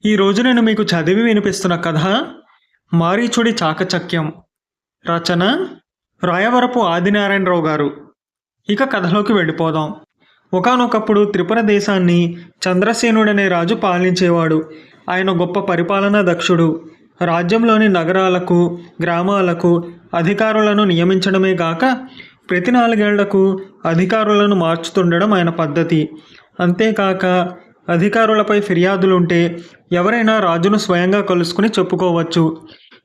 ఈరోజు నేను మీకు చదివి వినిపిస్తున్న కథ మారీచుడి చాకచక్యం. రచన రాయవరపు ఆదినారాయణరావు గారు. ఇక కథలోకి వెళ్ళిపోదాం. ఒకానొకప్పుడు త్రిపుర దేశాన్ని చంద్రసేనుడనే రాజు పాలించేవాడు. ఆయన గొప్ప పరిపాలనా దక్షుడు. రాజ్యంలోని నగరాలకు, గ్రామాలకు అధికారులను నియమించడమే గాక ప్రతి 4 ఏళ్లకు అధికారులను మార్చుతుండడం ఆయన పద్ధతి. అంతేకాక అధికారులపై ఫిర్యాదులుంటే ఎవరైనా రాజును స్వయంగా కలుసుకుని చెప్పుకోవచ్చు.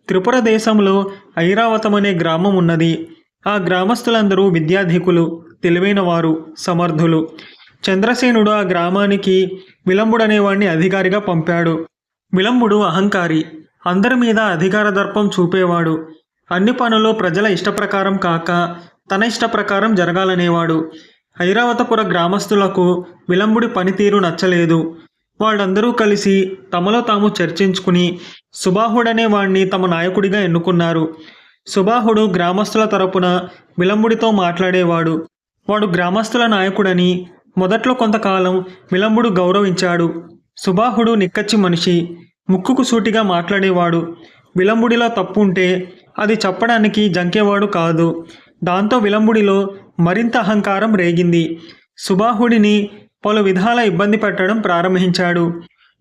త్రిపుర దేశంలో ఐరావతం అనే గ్రామం ఉన్నది. ఆ గ్రామస్తులందరూ విద్యాధికులు, తెలివైన వారు, సమర్థులు. చంద్రసేనుడు ఆ గ్రామానికి విలంబుడనేవాణ్ణి అధికారిగా పంపాడు. విలంబుడు అహంకారి, అందరి మీద అధికార దర్పం చూపేవాడు. అన్ని పనులు ప్రజల ఇష్టప్రకారం కాక తన ఇష్టప్రకారం జరగాలనేవాడు. ఐరావతపుర గ్రామస్తులకు విలంబుడి పనితీరు నచ్చలేదు. వాళ్ళందరూ కలిసి తమలో తాము చర్చించుకుని సుబాహుడనే వాణ్ణి తమ నాయకుడిగా ఎన్నుకున్నారు. సుబాహుడు గ్రామస్తుల తరపున విలంబుడితో మాట్లాడేవాడు. వాడు గ్రామస్తుల నాయకుడని మొదట్లో కొంతకాలం విలంబుడు గౌరవించాడు. సుబాహుడు నిక్కచ్చి మనిషి, ముక్కుకు సూటిగా మాట్లాడేవాడు. విలంబుడిలో తప్పు ఉంటే అది చెప్పడానికి జంకేవాడు కాదు. దాంతో విలంబుడిలో మరింత అహంకారం రేగింది. సుబాహుడిని పలు విధాల ఇబ్బంది పెట్టడం ప్రారంభించాడు.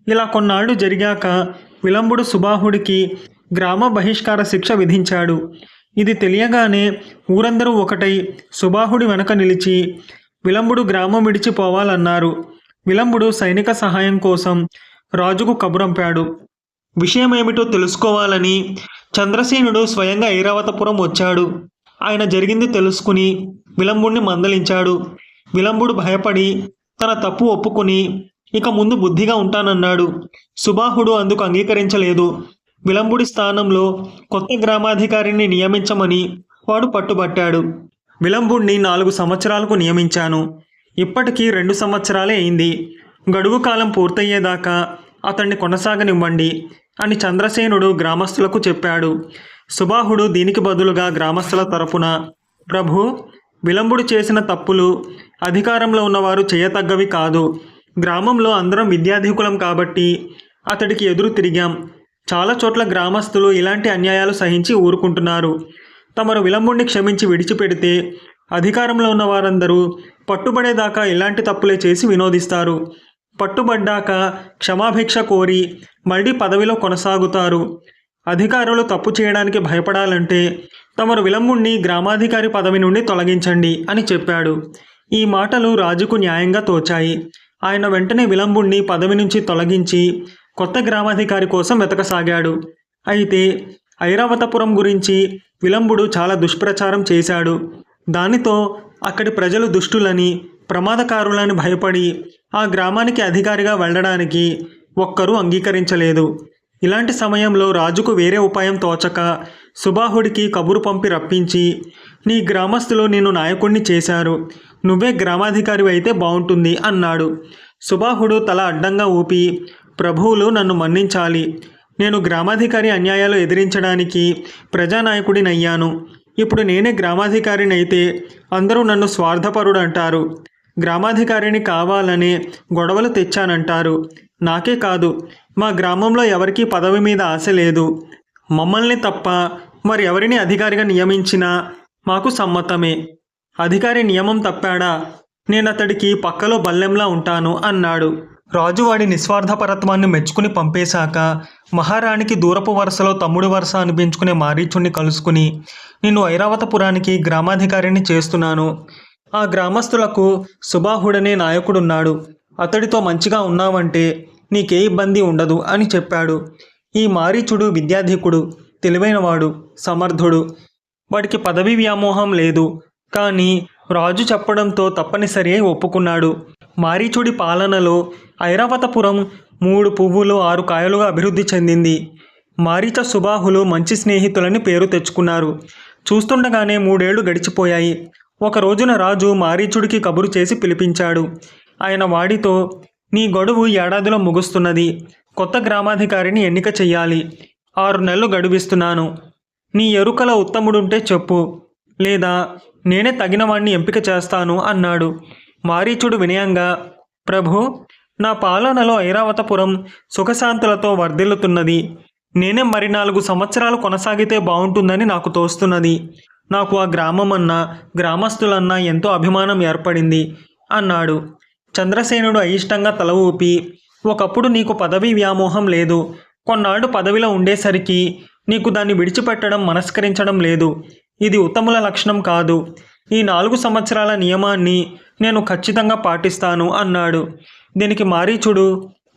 ఇలా కొన్నాళ్లు జరిగాక విలంబుడు సుబాహుడికి గ్రామ బహిష్కార శిక్ష విధించాడు. ఇది తెలియగానే ఊరందరూ ఒకటై సుబాహుడి వెనక నిలిచి విలంబుడు గ్రామం విడిచిపోవాలన్నారు. విలంబుడు సైనిక సహాయం కోసం రాజుకు కబురంపాడు. విషయమేమిటో తెలుసుకోవాలని చంద్రసేనుడు స్వయంగా ఐరావతపురం వచ్చాడు. ఆయన జరిగింది తెలుసుకుని విలంబుడిని మందలించాడు. విలంబుడు భయపడి తన తప్పు ఒప్పుకొని ఇక ముందు బుద్ధిగా ఉంటానన్నాడు. సుబాహుడు అందుకు అంగీకరించలేదు. విలంబుడి స్థానంలో కొత్త గ్రామాధికారిని నియమించమని వాడు పట్టుబట్టాడు. విలంబుడిని 4 సంవత్సరాలకు నియమించాను. ఇప్పటికీ 2 సంవత్సరాలే అయింది. గడువు కాలం పూర్తయ్యేదాకా అతన్ని కొనసాగనివ్వండి అని చంద్రసేనుడు గ్రామస్తులకు చెప్పాడు. సుబాహుడు దీనికి బదులుగా గ్రామస్తుల తరపున, ప్రభు, విలంబుడు చేసిన తప్పులు అధికారంలో ఉన్నవారు చేయతగ్గవి కాదు. గ్రామంలో అందరం విద్యాధికులం కాబట్టి అతడికి ఎదురు తిరిగాం. చాలా చోట్ల గ్రామస్తులు ఇలాంటి అన్యాయాలు సహించి ఊరుకుంటున్నారు. తమరు విలంబుడిని క్షమించి విడిచిపెడితే అధికారంలో ఉన్న వారందరూ పట్టుబడేదాకా ఇలాంటి తప్పులే చేసి వినోదిస్తారు. పట్టుబడ్డాక క్షమాభిక్ష కోరి మళ్ళీ పదవిలో కొనసాగుతారు. అధికారులు తప్పు చేయడానికి భయపడాలంటే తమరు విలంబుడిని గ్రామాధికారి పదవి నుండి తొలగించండి అని చెప్పాడు. ఈ మాటలు రాజుకు న్యాయంగా తోచాయి. ఆయన వెంటనే విలంబుడిని పదవి నుంచి తొలగించి కొత్త గ్రామాధికారి కోసం వెతకసాగాడు. అయితే ఐరావతపురం గురించి విలంబుడు చాలా దుష్ప్రచారం చేశాడు. దానితో అక్కడి ప్రజలు దుష్టులని, ప్రమాదకారులని భయపడి ఆ గ్రామానికి అధికారిగా వెళ్ళడానికి ఒక్కరూ అంగీకరించలేదు. ఇలాంటి సమయంలో రాజుకు వేరే ఉపాయం తోచక సుబాహుడికి కబురు పంపి రప్పించి, నీ గ్రామస్తులు నిన్ను నాయకుడిని చేశారు, నువ్వే గ్రామాధికారి అయితే బాగుంటుంది అన్నాడు. సుబాహుడు తల అడ్డంగా ఊపి, ప్రభువులు నన్ను మన్నించాలి. నేను గ్రామాధికారి అన్యాయాలు ఎదిరించడానికి ప్రజానాయకుడినయ్యాను. ఇప్పుడు నేనే గ్రామాధికారిని అయితే అందరూ నన్ను స్వార్థపరుడు అంటారు. గ్రామాధికారిని కావాలనే గొడవలు తెచ్చానంటారు. నాకే కాదు, మా గ్రామంలో ఎవరికీ పదవి మీద ఆశ లేదు. మమ్మల్ని తప్ప మరి ఎవరిని అధికారిగా నియమించినా మాకు సమ్మతమే. అధికారి నియమం తప్పాడా నేను అతడికి పక్కలో బల్లెంలా ఉంటాను అన్నాడు. రాజు వాడి నిస్వార్థపరత్వాన్ని మెచ్చుకుని పంపేశాక మహారాణికి దూరపు వరుసలో తమ్ముడు వరుస అనిపించుకునే మారీచుణ్ణి కలుసుకుని, నిన్ను ఐరావతపురానికి గ్రామాధికారిని చేస్తున్నాను. ఆ గ్రామస్తులకు సుబాహుడనే నాయకుడున్నాడు. అతడితో మంచిగా ఉన్నావంటే నీకే ఇబ్బంది ఉండదు అని చెప్పాడు. ఈ మారీచుడు విద్యాధికుడు, తెలివైనవాడు, సమర్థుడు. వాడికి పదవి వ్యామోహం లేదు. కానీ రాజు చెప్పడంతో తప్పనిసరి అయి ఒప్పుకున్నాడు. మారీచుడి పాలనలో ఐరావతపురం 3 పువ్వులు 6 కాయలుగా అభివృద్ధి చెందింది. మారీచ సుబాహులు మంచి స్నేహితులని పేరు తెచ్చుకున్నారు. చూస్తుండగానే 3 ఏళ్లు గడిచిపోయాయి. ఒక రోజున రాజు మారీచుడికి కబురు చేసి పిలిపించాడు. ఆయన వాడితో, నీ గడువు ఏడాదిలో ముగుస్తున్నది. కొత్త గ్రామాధికారిని ఎన్నిక చెయ్యాలి. 6 నెలలు గడువిస్తున్నాను. నీ ఎరుకల ఉత్తముడుంటే చెప్పు, లేదా నేనే తగినవాణ్ణి ఎంపిక చేస్తాను అన్నాడు. మారీచుడు వినయంగా, ప్రభు, నా పాలనలో ఐరావతపురం సుఖశాంతులతో వర్ధిల్లుతున్నది. నేనే మరి 4 సంవత్సరాలు కొనసాగితే బాగుంటుందని నాకు తోస్తున్నది. నాకు ఆ గ్రామమన్నా గ్రామస్తులన్నా ఎంతో అభిమానం ఏర్పడింది అన్నాడు. చంద్రసేనుడు అయిష్టంగా తల ఊపి, ఒకప్పుడు నీకు పదవీ వ్యామోహం లేదు. కొన్నాళ్ళు పదవిలో ఉండేసరికి నీకు దాన్ని విడిచిపెట్టడం మనస్కరించడం లేదు. ఇది ఉత్తముల లక్షణం కాదు. ఈ 4 సంవత్సరాల నియమాన్ని నేను ఖచ్చితంగా పాటిస్తాను అన్నాడు. దీనికి మారీచుడు,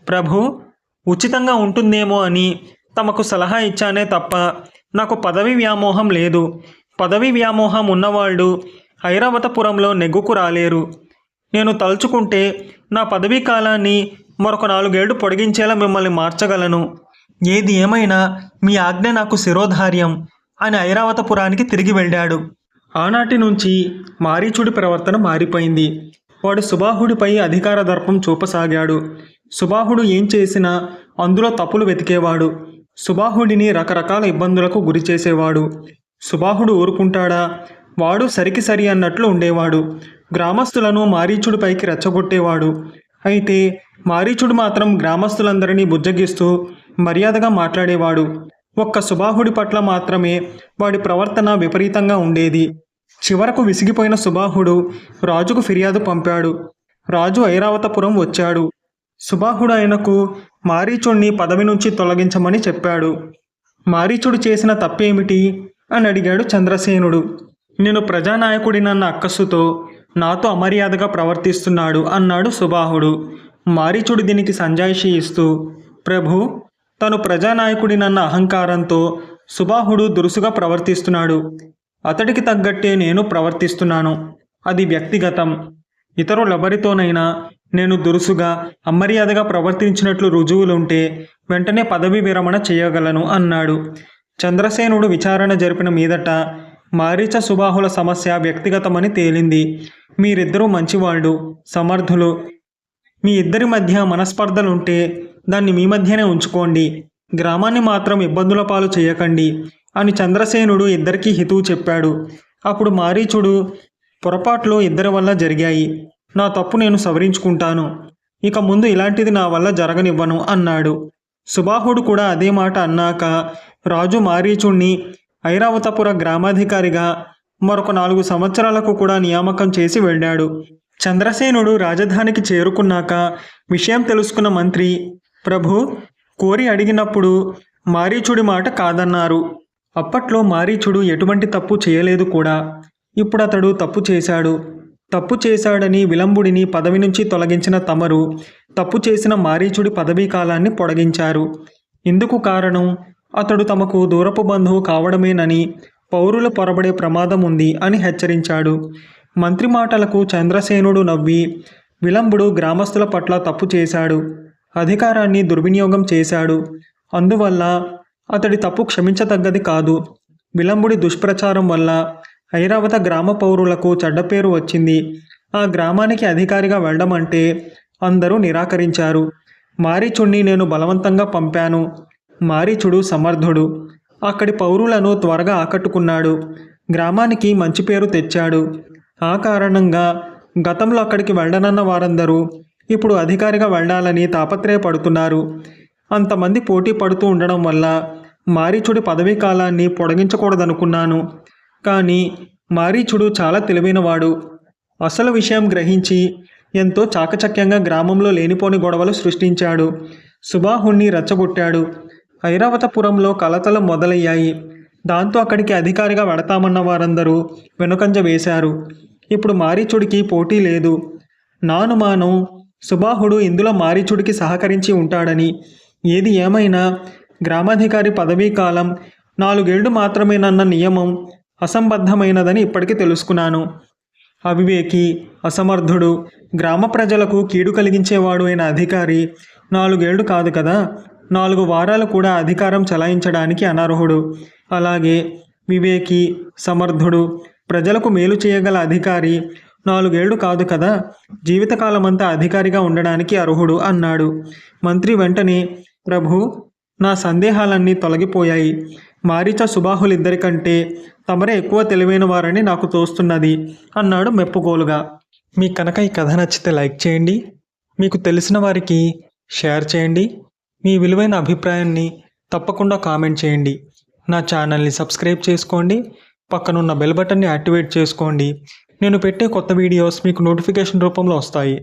ప్రభు, ఉచితంగా ఉంటుందేమో అని తమకు సలహా ఇచ్చానే తప్ప నాకు పదవి వ్యామోహం లేదు. పదవి వ్యామోహం ఉన్నవాళ్ళు ఐరావతపురంలో నెగ్గుకు రాలేరు. నేను తలుచుకుంటే నా పదవీ కాలాన్ని మరొక 4 ఏళ్లు పొడిగించేలా మిమ్మల్ని మార్చగలను. ఏది ఏమైనా మీ ఆజ్ఞ నాకు శిరోధార్యం అని ఐరావతపురానికి తిరిగి వెళ్ళాడు. ఆనాటి నుంచి మారీచుడి ప్రవర్తన మారిపోయింది. వాడు సుబాహుడిపై అధికార దర్పం చూపసాగాడు. సుబాహుడు ఏం చేసినా అందులో తప్పులు వెతికేవాడు. సుబాహుడిని రకరకాల ఇబ్బందులకు గురి చేసేవాడు. సుబాహుడు ఊరుకుంటాడా? వాడు సరికి సరి అన్నట్లు ఉండేవాడు. గ్రామస్తులను మారీచుడిపైకి రెచ్చగొట్టేవాడు. అయితే మారీచుడు మాత్రం గ్రామస్తులందరినీ బుజ్జగిస్తూ మర్యాదగా మాట్లాడేవాడు. ఒక్క సుబాహుడి పట్ల మాత్రమే వాడి ప్రవర్తన విపరీతంగా ఉండేది. చివరకు విసిగిపోయిన సుబాహుడు రాజుకు ఫిర్యాదు పంపాడు. రాజు ఐరావతపురం వచ్చాడు. సుబాహుడు ఆయనకు మారీచుడిని పదవి నుంచి తొలగించమని చెప్పాడు. మారీచుడు చేసిన తప్పేమిటి అని అడిగాడు చంద్రసేనుడు. నేను ప్రజానాయకుడినన్న అక్కస్సుతో నాతో అమర్యాదగా ప్రవర్తిస్తున్నాడు అన్నాడు సుబాహుడు. మారీచుడు దీనికి సంజాయిషీ ఇస్తూ, ప్రభు, తను ప్రజానాయకుడినన్న అహంకారంతో సుబాహుడు దురుసుగా ప్రవర్తిస్తున్నాడు. అతడికి తగ్గట్టే నేను ప్రవర్తిస్తున్నాను. అది వ్యక్తిగతం. ఇతరులెవరితోనైనా నేను దురుసుగా అమర్యాదగా ప్రవర్తించినట్లు రుజువులుంటే వెంటనే పదవి విరమణ చేయగలను అన్నాడు. చంద్రసేనుడు విచారణ జరిపిన మీదట మారీచ సుబాహుల సమస్య వ్యక్తిగతమని తేలింది. మీరిద్దరూ మంచివాళ్ళు, సమర్థులు. మీ ఇద్దరి మధ్య మనస్పర్ధలుంటే దాన్ని మీ మధ్యనే ఉంచుకోండి. గ్రామాన్ని మాత్రం ఇబ్బందుల పాలు చేయకండి అని చంద్రసేనుడు ఇద్దరికీ హితువు చెప్పాడు. అప్పుడు మారీచుడు, పొరపాట్లు ఇద్దరి వల్ల జరిగాయి. నా తప్పు నేను సవరించుకుంటాను. ఇక ముందు ఇలాంటిది నా వల్ల జరగనివ్వను అన్నాడు. సుబాహుడు కూడా అదే మాట అన్నాక రాజు మారీచుణ్ణి ఐరావతపుర గ్రామాధికారిగా మరొక 4 సంవత్సరాలకు కూడా నియామకం చేసి వెళ్ళాడు. చంద్రసేనుడు రాజధానికి చేరుకున్నాక విషయం తెలుసుకున్న మంత్రి, ప్రభు, కోరి అడిగినప్పుడు మారీచుడి మాట కాదన్నారు. అప్పట్లో మారీచుడు ఎటువంటి తప్పు చేయలేదు కూడా. ఇప్పుడు అతడు తప్పు చేశాడు. తప్పు చేశాడని విలంబుడిని పదవి నుంచి తొలగించిన తమరు తప్పు చేసిన మారీచుడి పదవీ కాలాన్ని పొడిగించారు. ఇందుకు కారణం అతడు తమకు దూరపు బంధువు కావడమేనని పౌరులు పొరబడే ప్రమాదం ఉంది అని హెచ్చరించాడు. మంత్రి మాటలకు చంద్రసేనుడు నవ్వి, విలంబుడు గ్రామస్తుల పట్ల తప్పు చేశాడు, అధికారాన్ని దుర్వినియోగం చేశాడు. అందువల్ల అతడి తప్పు క్షమించతగ్గది కాదు. విలంబుడి దుష్ప్రచారం వల్ల ఐరావత గ్రామ పౌరులకు చెడ్డపేరు వచ్చింది. ఆ గ్రామానికి అధికారిగా వెళ్ళమంటే అందరూ నిరాకరించారు. మారీచుడిని నేను బలవంతంగా పంపాను. మారీచుడు సమర్థుడు. అక్కడి పౌరులను త్వరగా ఆకట్టుకున్నాడు. గ్రామానికి మంచి పేరు తెచ్చాడు. ఆ కారణంగా గతంలో అక్కడికి వెళ్ళనన్న వారందరూ ఇప్పుడు అధికారిగా వెళ్ళాలని తాపత్రయపడుతున్నారు. అంతమంది పోటీ పడుతూ ఉండడం వల్ల మారీచుడి పదవీ కాలాన్ని పొడిగించకూడదనుకున్నాను. కానీ మారీచుడు చాలా తెలివైనవాడు. అసలు విషయం గ్రహించి ఎంతో చాకచక్యంగా గ్రామంలో లేనిపోని గొడవలు సృష్టించాడు. సుబాహుణ్ణి రెచ్చగొట్టాడు. ఐరావతపురంలో కలతలు మొదలయ్యాయి. దాంతో అక్కడికి అధికారిగా వెడతామన్న వారందరూ వెనుకంజ వేశారు. ఇప్పుడు మారీచుడికి పోటీ లేదు. నానుమానం సుబాహుడు ఇందులో మారీచుడికి సహకరించి ఉంటాడని. ఏది ఏమైనా గ్రామాధికారి పదవీ కాలం 4 ఏళ్లు మాత్రమేనన్న నియమం అసంబద్ధమైనదని ఇప్పటికీ తెలుసుకున్నాను. అవివేకి, అసమర్థుడు, గ్రామ ప్రజలకు కీడు కలిగించేవాడు అయిన అధికారి 4 ఏళ్లు కాదు కదా, 4 వారాలు కూడా అధికారం చలాయించడానికి అనర్హుడు. అలాగే వివేకి, సమర్థుడు, ప్రజలకు మేలు చేయగల అధికారి 4 ఏళ్లు కాదు కదా, జీవితకాలమంతా అధికారిగా ఉండడానికి అర్హుడు అన్నాడు. మంత్రి వెంటనే, ప్రభు, నా సందేహాలన్నీ తొలగిపోయాయి. మారీచ సుబాహులిద్దరికంటే తమరే ఎక్కువ తెలివైన వారని నాకు తోస్తున్నది అన్నాడు మెప్పుకోలుగా. మీకు కనుక ఈ కథ నచ్చితే లైక్ చేయండి. మీకు తెలిసిన వారికి షేర్ చేయండి. మీ విలువైన అభిప్రాయాన్ని తప్పకుండా కామెంట్ చేయండి. నా ఛానల్ని సబ్స్క్రైబ్ చేసుకోండి. పక్కనున్న బెల్ బటన్ని యాక్టివేట్ చేసుకోండి. నేను పెట్టే కొత్త వీడియోస్ మీకు నోటిఫికేషన్ రూపంలో వస్తాయి.